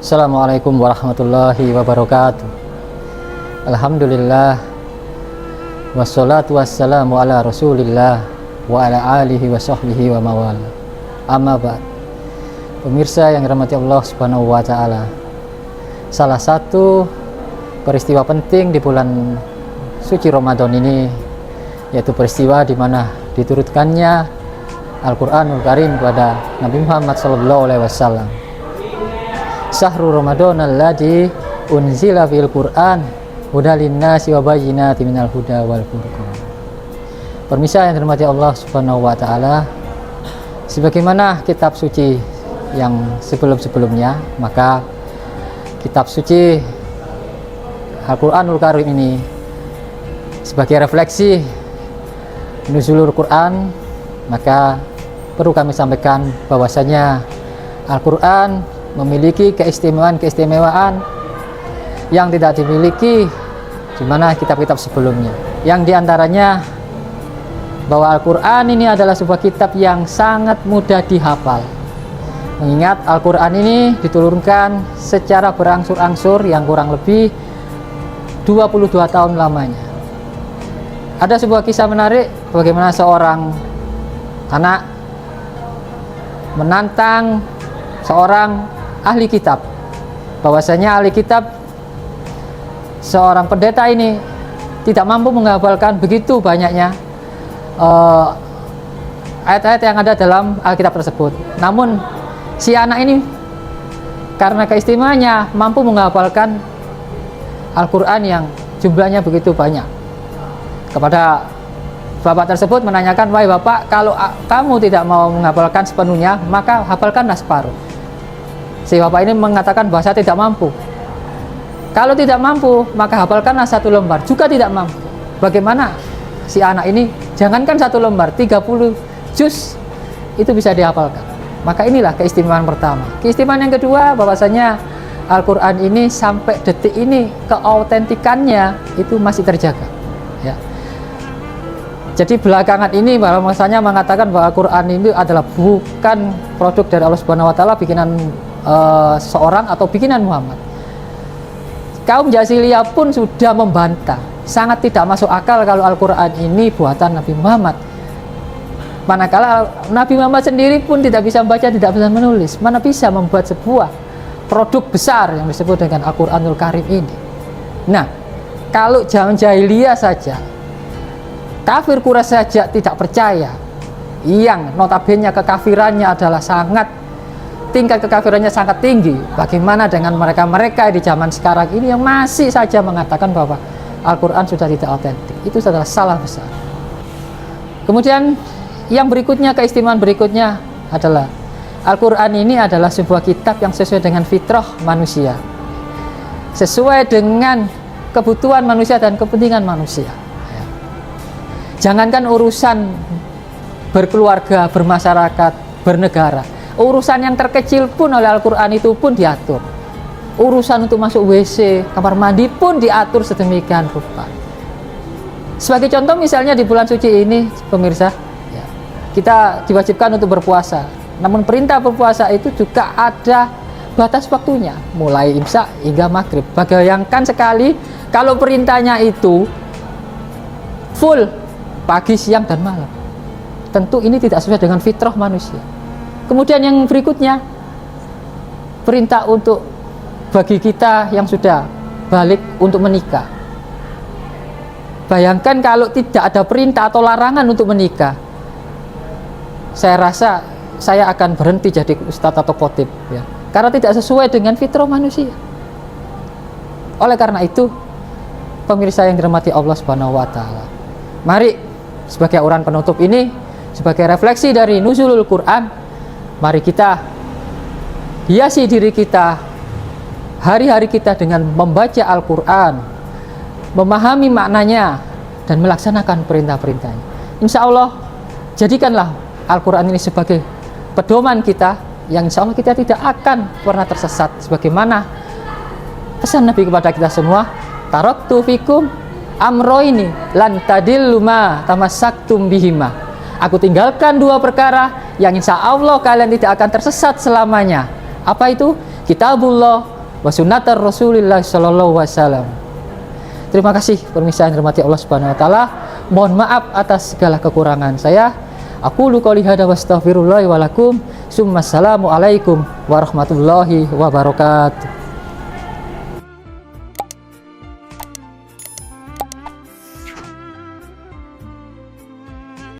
Assalamualaikum warahmatullahi wabarakatuh. Alhamdulillah, wassalatu wassalamu ala rasulillah wa ala alihi wa sahbihi wa mawala. Amma ba'd. Pemirsa yang dirahmati Allah subhanahu wa ta'ala, salah satu peristiwa penting di bulan suci Ramadan ini yaitu peristiwa di mana diturunkannya Al-Quranul Karim kepada Nabi Muhammad SAW. Syahrul Ramadan alladzi unzila fil Qur'an hudal linnasi wa bayyinatin minal huda wal furqan. Pemirsa yang dirahmati Allah Subhanahu wa taala, sebagaimana kitab suci yang sebelum-sebelumnya, maka kitab suci Al-Qur'anul Karim ini sebagai refleksi nuzulul Quran, maka perlu kami sampaikan bahwasanya Al-Quran memiliki keistimewaan yang tidak dimiliki di mana kitab-kitab sebelumnya, yang diantaranya bahwa Al-Quran ini adalah sebuah kitab yang sangat mudah dihafal, mengingat Al-Quran ini diturunkan secara berangsur-angsur yang kurang lebih 22 tahun lamanya. Ada sebuah kisah menarik bagaimana seorang anak menantang seorang ahli kitab, bahwasanya ahli kitab seorang pendeta ini tidak mampu menghafalkan begitu banyaknya ayat-ayat yang ada dalam Alkitab tersebut. Namun si anak ini karena keistimewaannya mampu menghafalkan Al-Quran yang jumlahnya begitu banyak. Kepada bapak tersebut menanyakan, "Wahai bapak, kalau kamu tidak mau menghafalkan sepenuhnya, maka hafalkanlah separuh." Si bapak ini mengatakan bahwa saya tidak mampu. Kalau tidak mampu, maka hafalkanlah satu lembar. Juga tidak mampu. Bagaimana si anak ini? Jangankan satu lembar, 30 juz itu bisa dihafalkan. Maka inilah keistimewaan pertama. Keistimewaan yang kedua, bahwasanya Al-Quran ini sampai detik ini keautentikannya itu masih terjaga. Ya. Jadi belakangan ini bahwasanya mengatakan bahwa Al-Quran ini adalah bukan produk dari Allah Subhanahu wa taala, bikinan seorang atau bikinan Muhammad. Kaum Jahiliyah pun sudah membantah, sangat tidak masuk akal kalau Al-Quran ini buatan Nabi Muhammad. Manakala Nabi Muhammad sendiri pun tidak bisa membaca, tidak bisa menulis, mana bisa membuat sebuah produk besar yang disebut dengan Al-Quranul Karim ini. Nah, kalau zaman jahiliyah saja, kafir Quraisy saja tidak percaya, yang notabene kekafirannya adalah tingkat kekafirannya sangat tinggi, bagaimana dengan mereka-mereka di zaman sekarang ini yang masih saja mengatakan bahwa Al-Quran sudah tidak otentik? Itu adalah salah besar. Kemudian yang berikutnya, keistimewaan berikutnya adalah Al-Quran ini adalah sebuah kitab yang sesuai dengan fitrah manusia, sesuai dengan kebutuhan manusia dan kepentingan manusia. Jangankan urusan berkeluarga, bermasyarakat, bernegara, urusan yang terkecil pun oleh Al-Quran itu pun diatur. Urusan untuk masuk WC, kamar mandi pun diatur sedemikian rupa. Sebagai contoh misalnya di bulan suci ini, pemirsa, ya, kita diwajibkan untuk berpuasa. Namun perintah berpuasa itu juga ada batas waktunya, mulai imsak hingga maghrib. Bayangkan sekali kalau perintahnya itu full pagi, siang, dan malam. Tentu ini tidak sesuai dengan fitrah manusia. Kemudian yang berikutnya, perintah untuk bagi kita yang sudah balik untuk menikah. Bayangkan kalau tidak ada perintah atau larangan untuk menikah, saya rasa saya akan berhenti jadi ustadz atau khotib, ya, karena tidak sesuai dengan fitrah manusia. Oleh karena itu, pemirsa yang dirahmati Allah Subhanahu wa taala, mari sebagai uraian penutup ini, sebagai refleksi dari nuzulul Quran, mari kita hiasi diri kita, hari-hari kita dengan membaca Al-Quran, memahami maknanya, dan melaksanakan perintah-perintahnya. Insya Allah, jadikanlah Al-Quran ini sebagai pedoman kita, yang insya Allah kita tidak akan pernah tersesat. Sebagaimana pesan Nabi kepada kita semua, taraktu fikum amroini lan tadillu ma tamassaktum bihima. Aku tinggalkan dua perkara yang insya Allah kalian tidak akan tersesat selamanya. Apa itu? kitabullah wa sunnatar Rasulillah sallallahu alaihi wasallam. Terima kasih pemirsa yang dirahmati Allah Subhanahu wa taala. Mohon maaf atas segala kekurangan saya. Aku qouli hadza wa astaghfirullah wa lakum. Assalamualaikum warahmatullahi wabarakatuh.